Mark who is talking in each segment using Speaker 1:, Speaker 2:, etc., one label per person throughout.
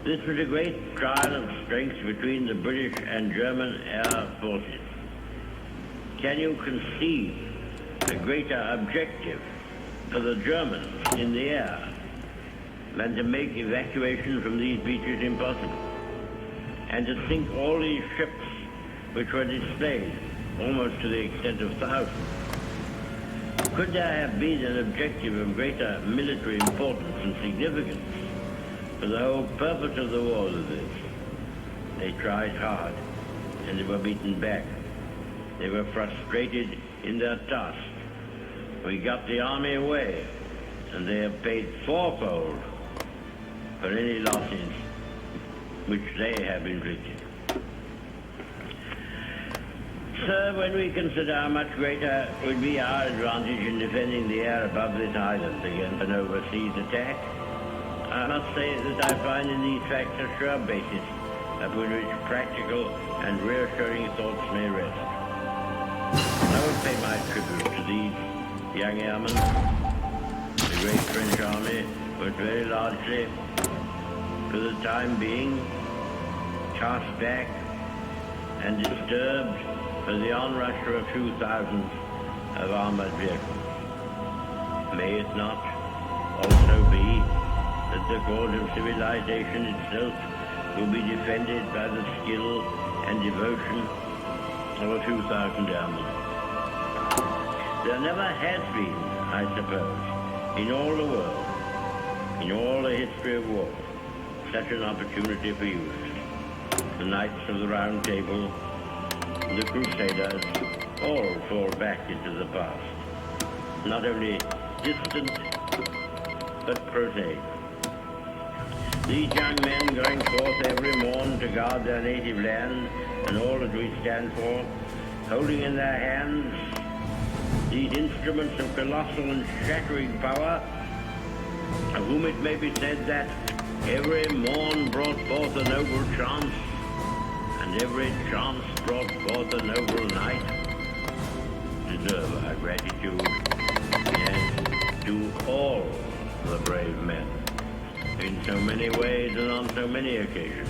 Speaker 1: This was a great trial of strength between the British and German air forces. Can you conceive a greater objective for the Germans in the air than to make evacuation from these beaches impossible, and to sink all these ships which were displayed almost to the extent of thousands? Could there have been an objective of greater military importance and significance? For the whole purpose of the war was this. They tried hard, and they were beaten back. They were frustrated in their task. We got the army away, and they have paid fourfold for any losses which they have inflicted. Sir, when we consider how much greater would be our advantage in defending the air above this island against an overseas attack, I must say that I find in these facts a sure basis upon which practical and reassuring thoughts may rest. I will pay my tribute to these young airmen. The great French army was very largely, for the time being, cast back and disturbed for the onrush of a few thousands of armored vehicles. May it not also be that the cause of civilization itself will be defended by the skill and devotion of a few thousand airmen? There never has been, I suppose, in all the world, in all the history of war, such an opportunity for use. The Knights of the Round Table, the Crusaders, all fall back into the past. Not only distant, but prosaic. These young men going forth every morn to guard their native land and all that we stand for, holding in their hands these instruments of colossal and shattering power, of whom it may be said that every morn brought forth a noble chance, and every chance brought forth a noble night, deserve our gratitude, yes, to all the brave men, in so many ways and on so many occasions,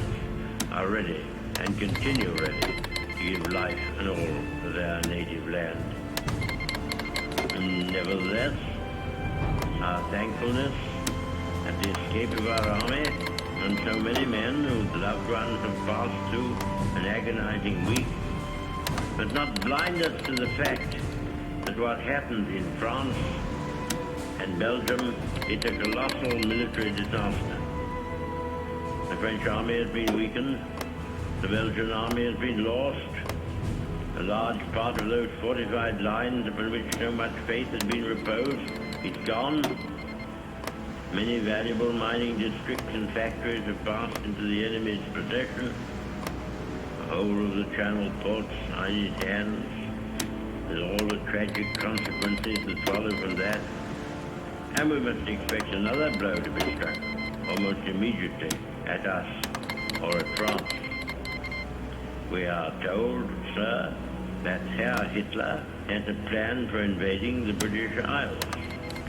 Speaker 1: are ready and continue ready to give life and all to their native land. And nevertheless, our thankfulness at the escape of our army and so many men whose loved ones have passed through an agonizing week, but not blind us to the fact that what happened in France and Belgium is a colossal military disaster. The French army has been weakened, the Belgian army has been lost, a large part of those fortified lines upon which so much faith had been reposed is gone. Many valuable mining districts and factories have passed into the enemy's possession. The whole of the Channel ports are in his hands, with all the tragic consequences that follow from that. And we must expect another blow to be struck, almost immediately, at us or at France. We are told, sir, that Herr Hitler has a plan for invading the British Isles.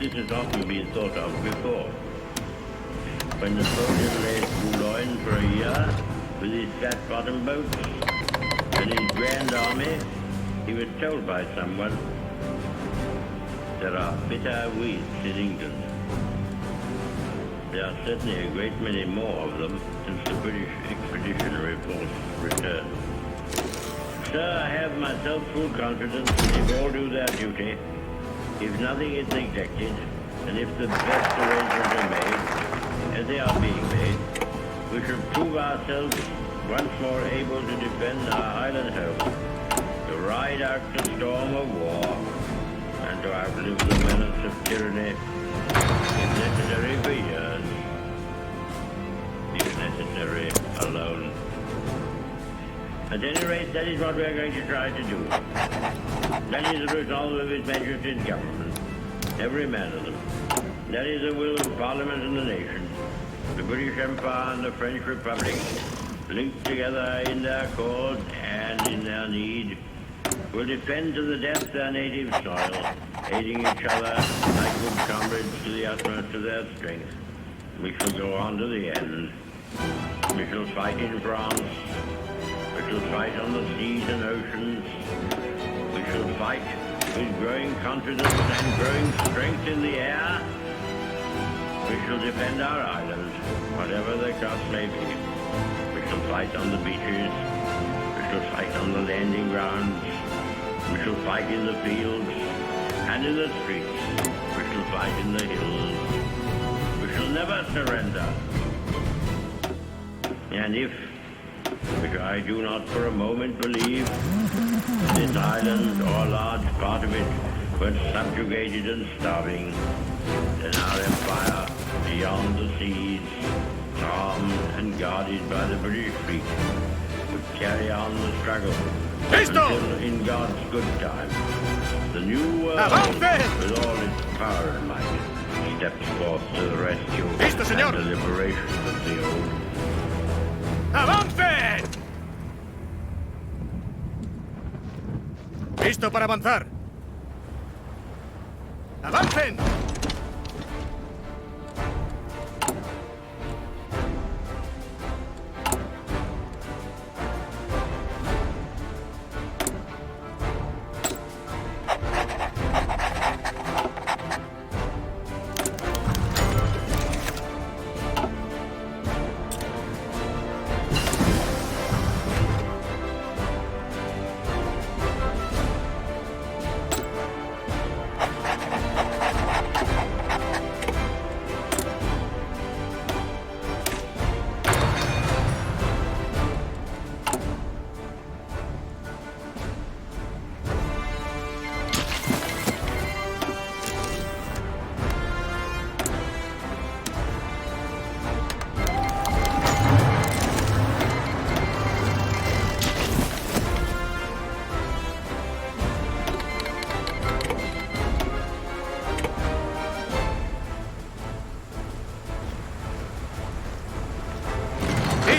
Speaker 1: This has often been thought of before. When Napoleon lay at Boulogne for a year with his flat-bottom boats and his grand army, he was told by someone, there are bitter weeds in England. There are certainly a great many more of them since the British expeditionary force returned. Sir, I have myself full confidence that if all do their duty, if nothing is neglected, and if the best arrangements are made, as they are being made, we shall prove ourselves once more able to defend our island home, to ride out the storm of war, and to outlive the menace of tyranny, if necessary for years, if necessary alone. At any rate, that is what we are going to try to do. That is the resolve of His Majesty's government, every man of them. That is the will of Parliament and the nation, the British Empire and the French Republic, linked together in their cause and in their need, will defend to the death their native soil, aiding each other like good comrades to the utmost of their strength. We shall go on to the end. We shall fight in France. We shall fight on the seas and oceans. We shall fight with growing confidence and growing strength in the air. We shall defend our island, whatever the cost may be. We shall fight on the beaches. We shall fight on the landing grounds. We shall fight in the fields and in the streets. We shall fight in the hills. We shall never surrender. And if, which I do not for a moment believe, this island or a large part of it were subjugated and starving, then our empire beyond the seas, armed and guarded by the British fleet, would carry on the struggle until in God's good time, the new world, with all its power and might, steps forth to the rescue and the liberation of the old.
Speaker 2: ¡Avancen! ¡Listo para avanzar! ¡Avancen!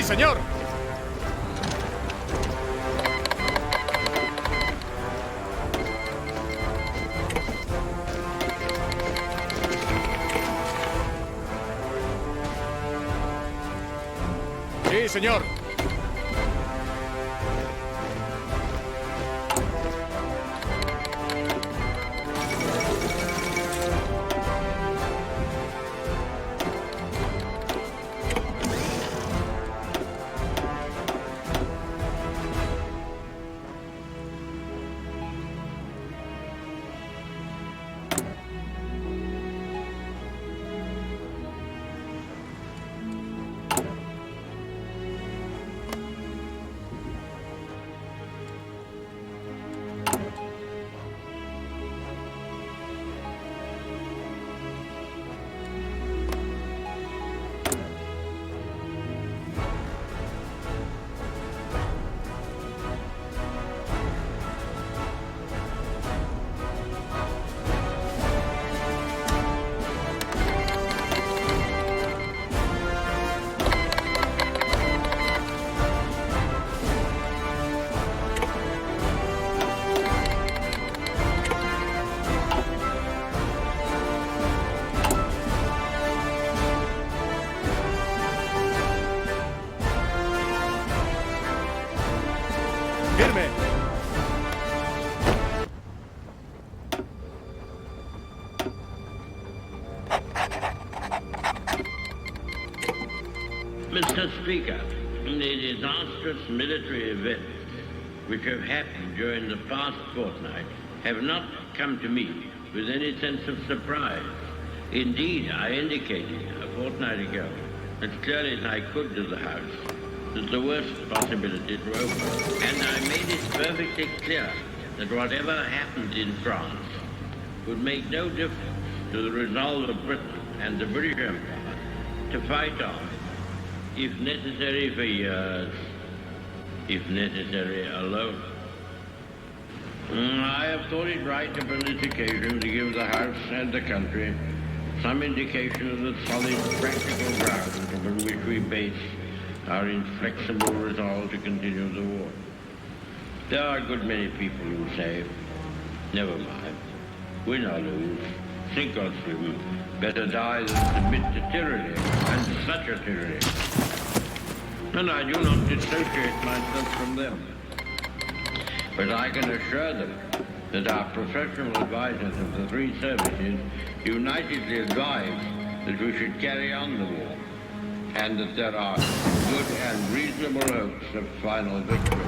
Speaker 2: ¡Sí, señor! ¡Sí, señor!
Speaker 1: Mr. Speaker, the disastrous military events which have happened during the past fortnight have not come to me with any sense of surprise. Indeed, I indicated a fortnight ago, as clearly as I could to the House, that the worst possibilities were over. And I made it perfectly clear that whatever happened in France would make no difference to the resolve of Britain and the British Empire to fight on, if necessary for years, if necessary alone. I have thought it right upon this occasion to give the House and the country some indication of the solid practical grounds upon which we base our inflexible resolve to continue the war. There are a good many people who say, never mind, win or lose, sink or swim, better die than submit to tyranny, and such a tyranny. and I do not dissociate myself from them. But I can assure them that our professional advisors of the three services unitedly advise that we should carry on the war, and that there are good and reasonable hopes of final victory.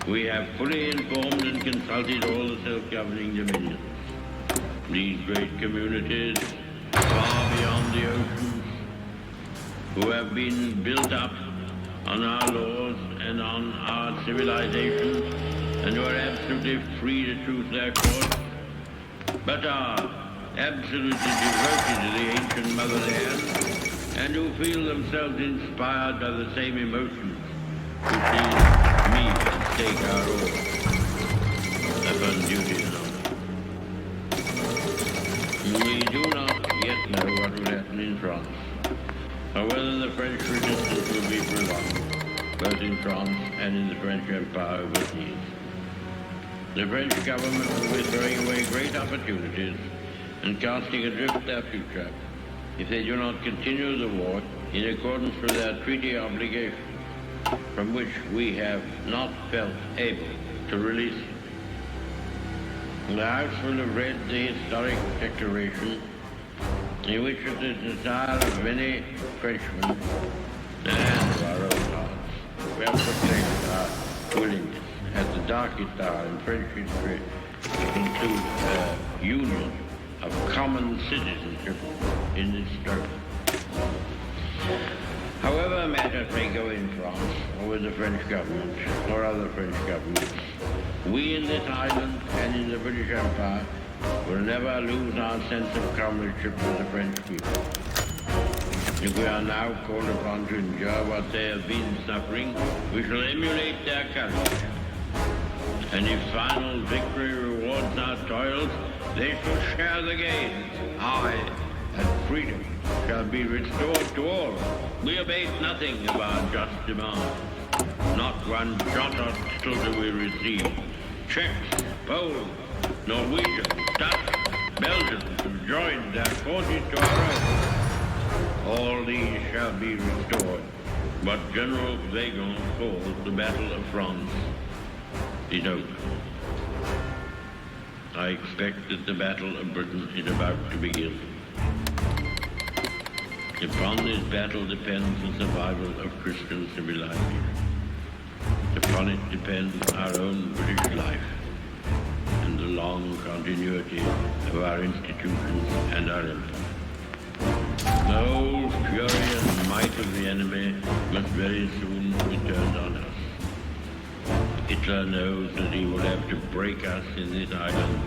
Speaker 1: We have fully informed and consulted all the self-governing dominions. These great communities, far beyond the oceans, who have been built up on our laws and on our civilization, and who are absolutely free to choose their course, but are absolutely devoted to the ancient motherland, and who feel themselves inspired by the same emotions which these meet and stake our all upon duty and honor. We do not yet know what will happen in France, or whether the French resistance will be prolonged, both in France and in the French Empire overseas. The French government will be throwing away great opportunities and casting adrift their future if they do not continue the war in accordance with their treaty obligation, from which we have not felt able to release them. The House will have read the historic declaration in which it is the desire of many Frenchmen and of our own hearts we have proclaimed our willingness at the darkest hour in French history to conclude a union of common citizenship in this struggle. However matters may go in France, or with the French government, or other French governments, we in this island and in the British Empire will never lose our sense of comradeship with the French people. If we are now called upon to endure what they have been suffering, we shall emulate their courage. And if final victory rewards our toils, they shall share the gains. Aye, and freedom shall be restored to all. We abate nothing of our just demands. Not one jot or tittle do we receive. Czechs, Poles, Norwegians, Dutch, Belgians have joined their forces to our own. All these shall be restored. What General Weygand calls the Battle of France is over. I expect that the Battle of Britain is about to begin. Upon this battle depends the survival of Christian civilization. Upon it depends our own British life and the long continuity of our institutions and our empire. The whole fury and might of the enemy must very soon be turned on us. Hitler knows that he will have to break us in this island